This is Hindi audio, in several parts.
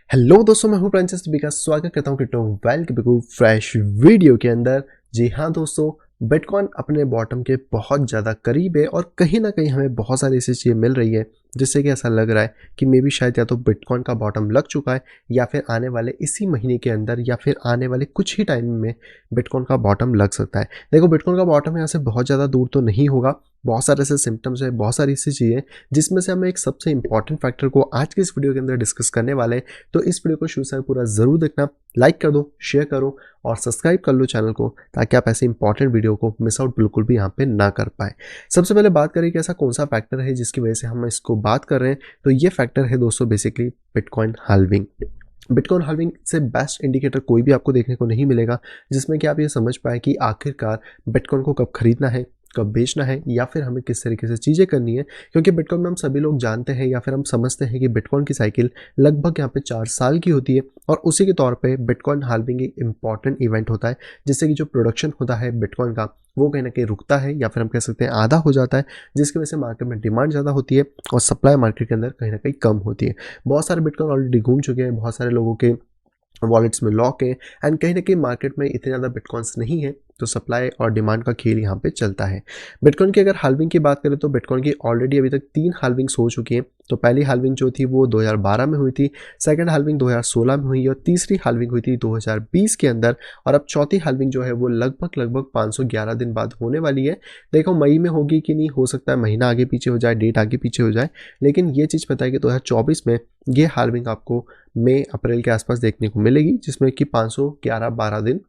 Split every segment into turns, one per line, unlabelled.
हेलो दोस्तों, मैं हूं प्रिंसेस का स्वागत करता हूं क्रिप्टो वेल्थ बिल्कुल फ्रेश वीडियो के अंदर। जी हाँ दोस्तों, बिटकॉइन अपने बॉटम के बहुत ज़्यादा करीब है और कहीं ना कहीं हमें बहुत सारी ऐसी चीज़ें मिल रही है जिससे कि ऐसा लग रहा है कि मे बी शायद या तो बिटकॉइन का बॉटम लग चुका है या फिर आने वाले इसी महीने के अंदर या फिर आने वाले कुछ ही टाइम में बिटकॉइन का बॉटम लग सकता है। देखो, बिटकॉइन का बॉटम यहाँ से बहुत ज़्यादा दूर तो नहीं होगा। बहुत सारे ऐसे सिम्टम्स है, बहुत सारी ऐसी चीज़ें जिसमें से हम एक सबसे इंपॉर्टेंट फैक्टर को आज के इस वीडियो के अंदर डिस्कस करने वाले हैं। तो इस वीडियो को शुरू से पूरा ज़रूर देखना, लाइक कर दो, शेयर करो और सब्सक्राइब कर लो चैनल को, ताकि आप ऐसे इंपॉर्टेंट वीडियो को मिस आउट बिल्कुल भी यहाँ पे ना कर पाए। सबसे पहले बात करें कि ऐसा कौन सा फैक्टर है जिसकी वजह से हम इसको बात कर रहे हैं, तो ये फैक्टर है दोस्तों basically bitcoin halving. Bitcoin halving से बेस्ट इंडिकेटर कोई भी आपको देखने को नहीं मिलेगा जिसमें कि आप ये समझ पाए कि आखिरकार बिटकॉइन को कब खरीदना है, कब बेचना है या फिर हमें किस तरीके से चीज़ें करनी है। क्योंकि बिटकॉइन में हम सभी लोग जानते हैं या फिर हम समझते हैं कि बिटकॉइन की साइकिल लगभग यहाँ पे 4 साल की होती है और उसी के तौर पे बिटकॉइन हाल्विंग एक इंपॉर्टेंट इवेंट होता है जिससे कि जो प्रोडक्शन होता है बिटकॉइन का वो कहीं ना कहीं रुकता है या फिर हम कह सकते हैं आधा हो जाता है, जिसकी वजह से मार्केट में डिमांड ज़्यादा होती है और सप्लाई मार्केट के अंदर कहीं ना कहीं कम होती है। बहुत सारे बिटकॉइन ऑलरेडी घूम चुके हैं, बहुत सारे लोगों के वॉलेट्स में लॉक है एंड कहीं ना कहीं मार्केट में इतने ज़्यादा बिटकॉइंस नहीं है, तो सप्लाई और डिमांड का खेल यहाँ पे चलता है। बिटकॉइन की अगर हाल्विंग की बात करें तो बिटकॉइन की ऑलरेडी अभी तक 3 हाल्विंग्स हो चुकी हैं। तो पहली हाल्विंग जो थी वो 2012 में हुई थी, सेकंड हाल्विंग 2016 में हुई और तीसरी हाल्विंग हुई थी 2020 के अंदर। और अब चौथी हाल्विंग जो है वो लगभग 511 दिन बाद होने वाली है। देखो मई में होगी कि नहीं, हो सकता है महीना आगे पीछे हो जाए, डेट आगे पीछे हो जाए, लेकिन ये चीज़ पता है कि 2024 में ये हाल्विंग आपको मई अप्रैल के आसपास देखने को मिलेगी, जिसमें कि 511-12 दिन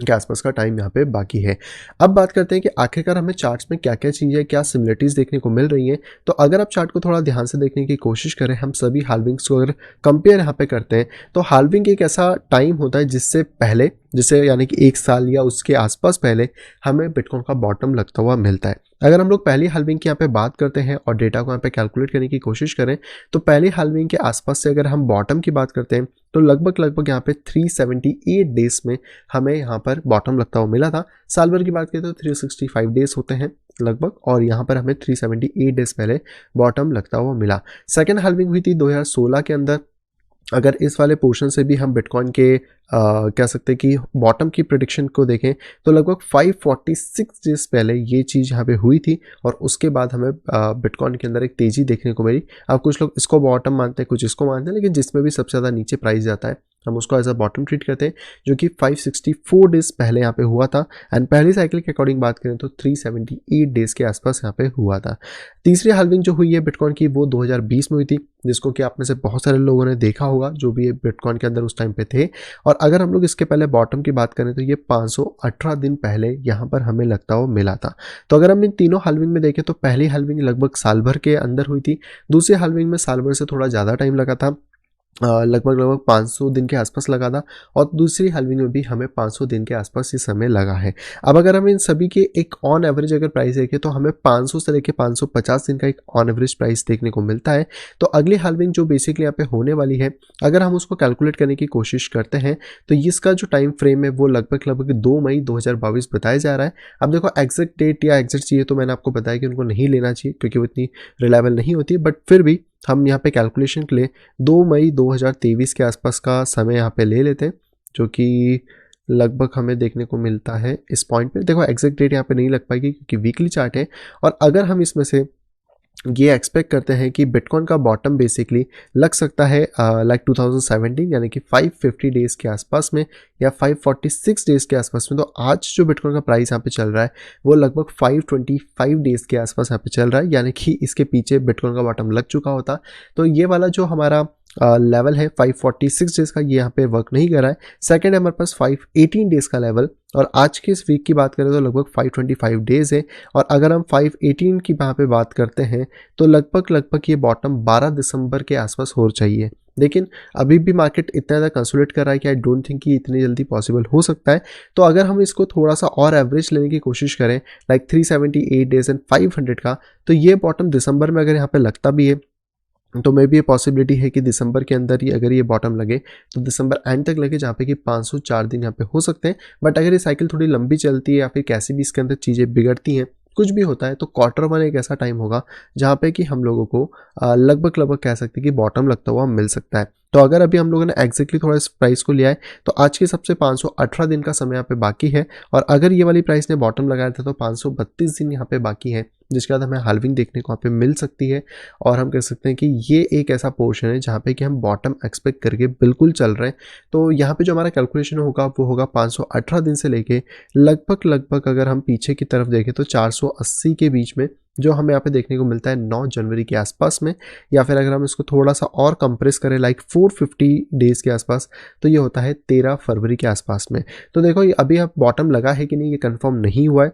के आसपास का टाइम यहाँ पे बाकी है। अब बात करते हैं कि आखिरकार हमें चार्ट्स में क्या क्या चीज़ें, क्या सिमिलरिटीज़ देखने को मिल रही हैं। तो अगर आप चार्ट को थोड़ा ध्यान से देखने की कोशिश करें, हम सभी हाल्विंग्स को अगर कंपेयर यहाँ पे करते हैं, तो हाल्विंग एक ऐसा टाइम होता है जिससे पहले, जिससे यानी कि 1 साल या उसके आसपास पहले हमें बिटकॉइन का बॉटम लगता हुआ मिलता है। अगर हम लोग पहली हाल्विंग की यहाँ पे बात करते हैं और डेटा को यहाँ पे कैलकुलेट करने की कोशिश करें, तो पहली हाल्विंग के आसपास से अगर हम बॉटम की बात करते हैं तो लगभग यहाँ पे 378 डेज में हमें यहाँ पर बॉटम लगता हुआ मिला था। साल भर की बात करें तो 365 डेज होते हैं लगभग, और यहाँ पर हमें 378 डेज पहले बॉटम लगता हुआ मिला। सेकेंड हाल्विंग हुई थी 2016 के अंदर। अगर इस वाले पोर्शन से भी हम बिटकॉइन के कह सकते हैं कि बॉटम की प्रेडिक्शन को देखें तो लगभग 546 डेज पहले ये चीज़ यहाँ पे हुई थी और उसके बाद हमें बिटकॉइन के अंदर एक तेज़ी देखने को मिली। अब कुछ लोग इसको बॉटम मानते हैं, कुछ इसको मानते हैं, लेकिन जिसमें भी सबसे ज़्यादा नीचे प्राइस जाता है हम उसको एज अ बॉटम ट्रीट करते हैं, जो कि 564 डेज पहले यहाँ पे हुआ था। एंड पहली साइकिल के अकॉर्डिंग बात करें तो 378 डेज के आसपास यहाँ पे हुआ था। तीसरी हाल्विंग जो हुई है बिटकॉइन की वो 2020 में हुई थी, जिसको कि आप में से बहुत सारे लोगों ने देखा होगा जो भी ये बिटकॉइन के अंदर उस टाइम पे थे। और अगर हम लोग इसके पहले बॉटम की बात करें तो ये 518 दिन पहले यहाँ पर हमें लगता हुआ मिला था। तो अगर हम इन तीनों हाल्विंग में देखें तो पहली हाल्विंग लगभग साल भर के अंदर हुई थी, दूसरी हाल्विंग में साल भर से थोड़ा ज़्यादा टाइम लगा था, लगभग 500 दिन के आसपास लगा था, और दूसरी हाल्विंग में भी हमें 500 दिन के आसपास ये समय लगा है। अब अगर हम इन सभी के एक ऑन एवरेज अगर प्राइस देखें तो हमें 500 से लेकर 550 दिन का एक ऑन एवरेज प्राइस देखने को मिलता है। तो अगली हाल्विंग जो बेसिकली यहाँ पे होने वाली है, अगर हम उसको कैलकुलेट करने की कोशिश करते हैं तो इसका जो टाइम फ्रेम है वो लगभग 2 मई 2022 बताया जा रहा है। अब देखो एग्जैक्ट डेट या एग्जैक्ट चाहिए तो मैंने आपको बताया कि उनको नहीं लेना चाहिए क्योंकि वो इतनी रिलायबल नहीं होती है, बट फिर भी हम यहाँ पे कैलकुलेशन के लिए 2 मई 2023 के आसपास का समय यहाँ पे ले लेते हैं, जो कि लगभग हमें देखने को मिलता है इस पॉइंट पे। देखो एग्जैक्ट डेट यहाँ पे नहीं लग पाएगी क्योंकि वीकली चार्ट है, और अगर हम इसमें से ये एक्सपेक्ट करते हैं कि बिटकॉइन का बॉटम बेसिकली लग सकता है लाइक 2017 यानी कि 550 डेज़ के आसपास में या 546 डेज़ के आसपास में। तो आज जो बिटकॉइन का प्राइस यहाँ पे चल रहा है वो लगभग 525 डेज़ के आसपास यहाँ पे चल रहा है, यानी कि इसके पीछे बिटकॉइन का बॉटम लग चुका होता। तो ये वाला जो हमारा लेवल है 546 डेज़ का, ये यहाँ पे वर्क नहीं कर रहा है। सेकंड है हमारे पास 518 डेज़ का लेवल, और आज की इस वीक की बात करें तो लगभग 525 डेज़ है। और अगर हम 518 की वहाँ पे बात करते हैं तो लगभग ये बॉटम 12 दिसंबर के आसपास हो चाहिए, लेकिन अभी भी मार्केट इतना ज़्यादा कंसोलिडेट कर रहा है कि आई डोंट थिंक कि इतनी जल्दी पॉसिबल हो सकता है। तो अगर हम इसको थोड़ा सा और एवरेज लेने की कोशिश करें लाइक 378 डेज़ एंड 500 का, तो ये बॉटम दिसंबर में अगर यहाँ पे लगता भी है तो मे भी ये पॉसिबिलिटी है कि दिसंबर के अंदर ही अगर ये बॉटम लगे तो दिसंबर एंड तक लगे, जहाँ पे कि 504 दिन यहाँ पे हो सकते हैं। बट अगर ये साइकिल थोड़ी लंबी चलती है या फिर कैसे भी इसके अंदर चीज़ें बिगड़ती हैं, कुछ भी होता है, तो क्वार्टर वन एक ऐसा टाइम होगा जहाँ पे कि हम लोगों को लगभग कह सकते हैं कि बॉटम लगता हुआ मिल सकता है। तो अगर अभी हम लोगों ने एग्जैक्टली थोड़ा इस प्राइस को लिया है तो आज के हिसाब से 518 दिन का समय यहाँ पे बाकी है, और अगर ये वाली प्राइस ने बॉटम लगाया था तो 532 दिन यहाँ पे बाकी है, जिसके बाद हमें हाल्विंग देखने को यहाँ पे मिल सकती है। और हम कह सकते हैं कि ये एक ऐसा पोर्शन है जहाँ पे कि हम बॉटम एक्सपेक्ट करके बिल्कुल चल रहे हैं। तो यहाँ पे जो हमारा कैलकुलेशन होगा वो होगा 518 दिन से लेके लगभग अगर हम पीछे की तरफ देखें तो 480 के बीच में, जो हमें यहाँ पे देखने को मिलता है 9 जनवरी के आसपास में, या फिर अगर हम इसको थोड़ा सा और कंप्रेस करें लाइक 450 डेज़ के आसपास, तो ये होता है 13 फरवरी के आसपास में। तो देखो ये अभी अब बॉटम लगा है कि नहीं ये कंफर्म नहीं हुआ है,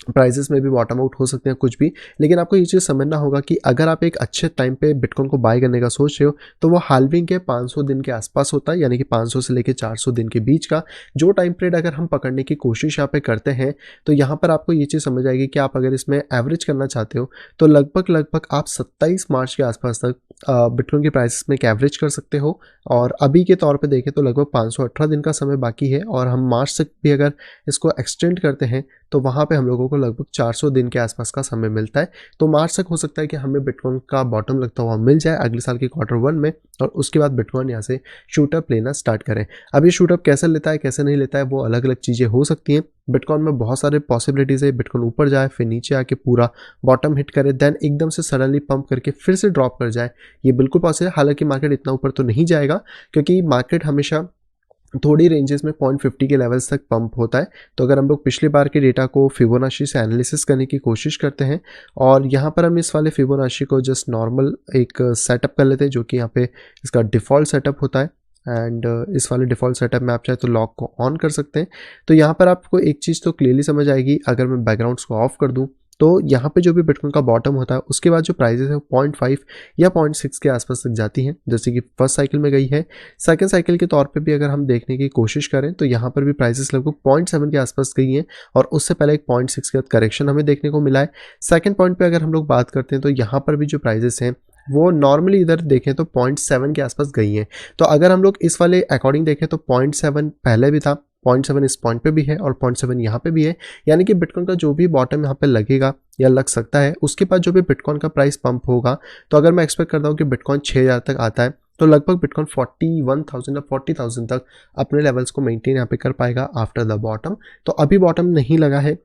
प्राइसेस में भी बॉटम आउट हो सकते हैं कुछ भी, लेकिन आपको ये चीज़ समझना होगा कि अगर आप एक अच्छे टाइम पे बिटकॉइन को बाय करने का सोच रहे हो तो वो हाल्विंग के 500 दिन के आसपास होता है, यानी कि 500 से लेकर 400 दिन के बीच का जो टाइम पीरियड अगर हम पकड़ने की कोशिश यहाँ पे करते हैं, तो यहाँ पर आपको ये चीज़ समझ आएगी कि आप अगर इसमें एवरेज करना चाहते हो तो लगभग आप 27 मार्च के आसपास तक बिटकॉइन की प्राइसेस में एक एवरेज कर सकते हो। और अभी के तौर पे देखें तो लगभग 518 दिन का समय बाकी है, और हम मार्च तक भी अगर इसको एक्सटेंड करते हैं तो वहाँ पे हम लोगों को लगभग 400 दिन के आसपास का समय मिलता है। तो मार्च तक हो सकता है कि हमें बिटकॉइन का बॉटम लगता हुआ मिल जाए अगले साल के Q1 में, और उसके बाद बिटकॉइन यहाँ से शूटअप लेना स्टार्ट करें। अब ये शूटअप कैसे लेता है कैसे नहीं लेता है वो अलग अलग चीज़ें हो सकती हैं। बिटकॉइन में बहुत सारे पॉसिबिलिटीज़ है, बिटकॉइन ऊपर जाए फिर नीचे आके पूरा बॉटम हिट करे, देन एकदम से सडनली पंप करके फिर से ड्रॉप कर जाए, ये बिल्कुल पॉसिबल है। हालांकि मार्केट इतना ऊपर तो नहीं जाएगा, क्योंकि मार्केट हमेशा थोड़ी रेंजेस में 0.50 के लेवल्स तक पंप होता है। तो अगर हम लोग पिछले बार के डेटा को फिबोनाची से एनालिसिस करने की कोशिश करते हैं, और यहाँ पर हम इस वाले फिबोनाची को जस्ट नॉर्मल एक सेटअप कर लेते हैं, जो कि यहाँ पे इसका डिफ़ॉल्ट सेटअप होता है। एंड इस वाले डिफ़ॉल्ट सेटअप में आप चाहे तो लॉक को ऑन कर सकते हैं। तो यहाँ पर आपको एक चीज़ तो क्लियरली समझ आएगी, अगर मैं बैकग्राउंड्स को ऑफ कर दूँ तो यहाँ पे जो भी बिटकॉइन का बॉटम होता है उसके बाद जो प्राइसेस है 0.5 या 0.6 के आसपास तक जाती हैं, जैसे कि फर्स्ट साइकिल में गई है। सेकंड साइकिल के तौर पे भी अगर हम देखने की कोशिश करें तो यहाँ पर भी प्राइसेस लगभग 0.7 के आसपास गई हैं, और उससे पहले एक 0.6 का करेक्शन हमें देखने को मिला है। सेकंड पॉइंट पे अगर हम लोग बात करते हैं तो यहाँ पर भी जो प्राइसेस हैं वो नॉर्मली इधर देखें तो 0.7 के आसपास गई हैं। तो अगर हम लोग इस वाले अकॉर्डिंग देखें तो 0.7 पहले भी था, 0.7 इस पॉइंट पे भी है, और 0.7 यहाँ पे भी है, यानी कि बिटकॉइन का जो भी बॉटम यहाँ पे लगेगा या लग सकता है उसके बाद जो भी बिटकॉइन का प्राइस पंप होगा, तो अगर मैं एक्सपेक्ट करता हूँ कि बिटकॉइन 6000 तक आता है तो लगभग बिटकॉइन 41,000 या 40,000 तक अपने लेवल्स को मेंटेन यहाँ पे कर पाएगा आफ्टर द बॉटम। तो अभी बॉटम नहीं लगा है,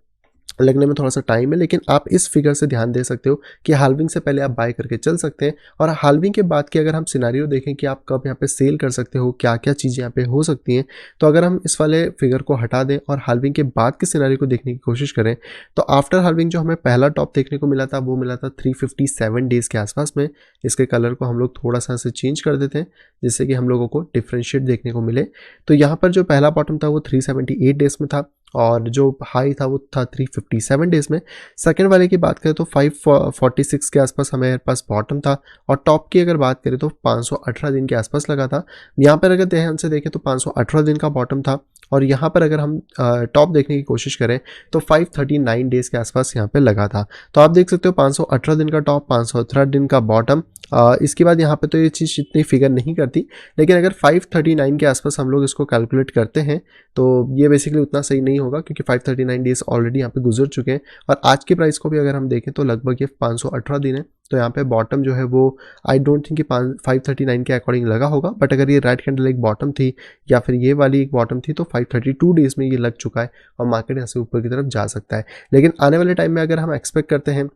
लगने में थोड़ा सा टाइम है, लेकिन आप इस फिगर से ध्यान दे सकते हो कि हाल्विंग से पहले आप बाय करके चल सकते हैं। और हाल्विंग के बाद की अगर हम सिनारियो देखें कि आप कब यहाँ पे सेल कर सकते हो, क्या क्या चीज़ें यहाँ पे हो सकती हैं, तो अगर हम इस वाले फिगर को हटा दें और हाल्विंग के बाद के सिनारियो को देखने की कोशिश करें, तो आफ्टर हाल्विंग जो हमें पहला टॉप देखने को मिला था वो मिला था 357 डेज़ के आसपास में। इसके कलर को हम लोग थोड़ा सा से चेंज कर देते हैं जिससे कि हम लोगों को डिफ्रेंशिएट देखने को मिले। तो यहाँ पर जो पहला बॉटम था वो 378 डेज़ में था, और जो हाई था वो था 357 डेज़ में। सेकंड वाले की बात करें तो 546 के आसपास हमारे पास बॉटम था, और टॉप की अगर बात करें तो 518 दिन के आसपास लगा था। यहाँ पर अगर ध्यान से देखें तो 518 दिन का बॉटम था, और यहाँ पर अगर हम टॉप देखने की कोशिश करें तो 539 डेज़ के आसपास यहाँ पे लगा था। तो आप देख सकते हो 518 दिन का टॉप, 518 दिन का बॉटम। इसके बाद यहाँ पे तो ये चीज़ इतनी फिगर नहीं करती, लेकिन अगर 539 के आसपास हम लोग इसको कैलकुलेट करते हैं तो ये बेसिकली उतना सही नहीं होगा, क्योंकि 539 डेज़ ऑलरेडी यहाँ पे गुजर चुके हैं। और आज के प्राइस को भी अगर हम देखें तो लगभग ये 518 दिन है। तो यहाँ पे बॉटम जो है वो आई डोंट थिंक कि 539 के अकॉर्डिंग लगा होगा, बट अगर ये राइट कैंडल एक बॉटम थी या फिर ये वाली एक बॉटम थी तो 532 डेज़ में ये लग चुका है, और मार्केट यहाँ से ऊपर की तरफ जा सकता है। लेकिन आने वाले टाइम में अगर हम एक्सपेक्ट करते हैं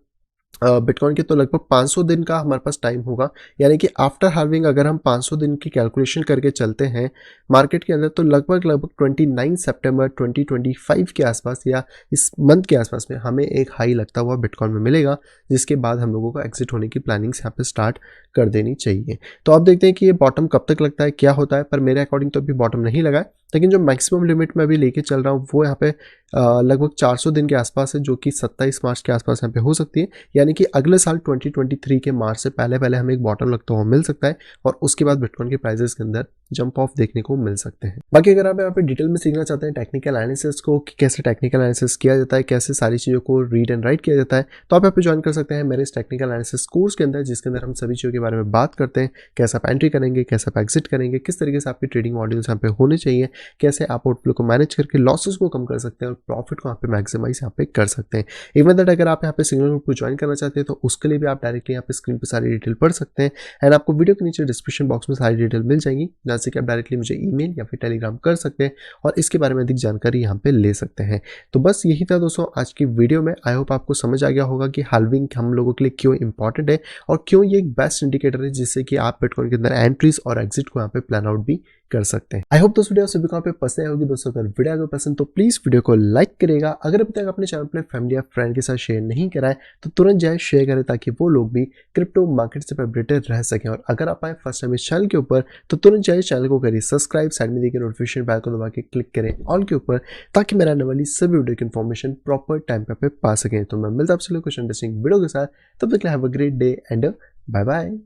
बिटकॉइन के, तो लगभग 500 दिन का हमारे पास टाइम होगा, यानी कि आफ्टर हार्विंग अगर हम 500 दिन की कैलकुलेशन करके चलते हैं मार्केट के अंदर, तो लगभग 29 सितंबर 2025 के आसपास या इस मंथ के आसपास में हमें एक हाई लगता हुआ बिटकॉइन में मिलेगा, जिसके बाद हम लोगों को एग्जिट होने की प्लानिंग्स यहाँ पे स्टार्ट कर देनी चाहिए। तो आप देखते हैं कि ये बॉटम कब तक लगता है, क्या होता है, पर मेरे अकॉर्डिंग तो अभी बॉटम नहीं लगा है, लेकिन जो मैक्सिमम लिमिट मैं अभी लेके चल रहा हूँ वो यहाँ पे लगभग 400 दिन के आसपास है, जो कि 27 मार्च के आसपास यहाँ पे हो सकती है, यानी कि अगले साल 2023 के मार्च से पहले हमें एक बॉटम लगता हुआ मिल सकता है, और उसके बाद बिटकॉइन के प्राइसेस के अंदर जंप ऑफ देखने को मिल सकते हैं। बाकी अगर आप यहाँ पे डिटेल में सीखना चाहते हैं टेक्निकल एनालिसिस को कि कैसे टेक्निकल एनालिसिस किया जाता है, कैसे सारी चीज़ों को रीड एंड राइट किया जाता है, तो आप यहाँ पे ज्वाइन कर सकते हैं मेरे इस टेक्निकल एनालिसिस कोर्स के अंदर, जिसके अंदर हम सभी चीज़ों के बारे में बात करते हैं। कैसे आप एंट्री करेंगे, कैसे आप एग्जिट करेंगे, किस तरीके से आपकी ट्रेडिंग मॉड्यूल्स यहाँ पे होने चाहिए, कैसे आप आउटफ्लो को मैनेज करके लॉसेस को कम कर सकते हैं और प्रॉफिट को यहाँ पे मैक्सिमाइज यहाँ पे कर सकते हैं। इवन दैट अगर आप यहाँ पे सिग्नल ग्रुप को ज्वाइन करना चाहते हैं तो उसके लिए भी आप डायरेक्टली यहाँ पे स्क्रीन पे सारी डिटेल पढ़ सकते हैं एंड आपको वीडियो के नीचे डिस्क्रिप्शन बॉक्स में सारी डिटेल मिल जाएगी, जहाँ से कि आप डायरेक्टली मुझे ईमेल या फिर टेलीग्राम कर सकते हैं और इसके बारे में अधिक जानकारी यहाँ पे ले सकते हैं। तो बस यही था दोस्तों आज की वीडियो में। आई होप आपको समझ आ गया होगा कि हाल्विंग हम लोगों के लिए क्यों इंपॉर्टेंट है और क्यों ये एक बेस्ट इंडिकेटर है जिससे कि आप बिटकॉइन के अंदर एंट्रीज और एग्जिट को यहाँ पे प्लान आउट भी कर सकते हैं। आई होप दोस्तों वीडियो सभी को यहाँ पे पसंद आई होगी। दोस्तों अगर वीडियो आपको पसंद तो प्लीज वीडियो को लाइक करेगा। अगर अभी तक अपने चैनल अपने फैमिली या फ्रेंड के साथ शेयर नहीं करा है तो तुरंत जाए शेयर करें ताकि वो लोग भी क्रिप्टो मार्केट से अपडेटेड रह सकें। और अगर आप आए फर्स्ट टाइम इस चैनल के ऊपर तो तुरंत जाए चैनल को करिए सब्सक्राइब, साइड में देखिए नोटिफिकेशन बेल को दबा के क्लिक करें ऑल के ऊपर ताकि मेरा आने वाली सभी वीडियो की इन्फॉर्मेशन प्रॉपर टाइम पे पा सकें। तो मैं मिलता हूं आपसे कुछ इंटरेस्टिंग वीडियो के साथ, तब तक have a great day and bye bye.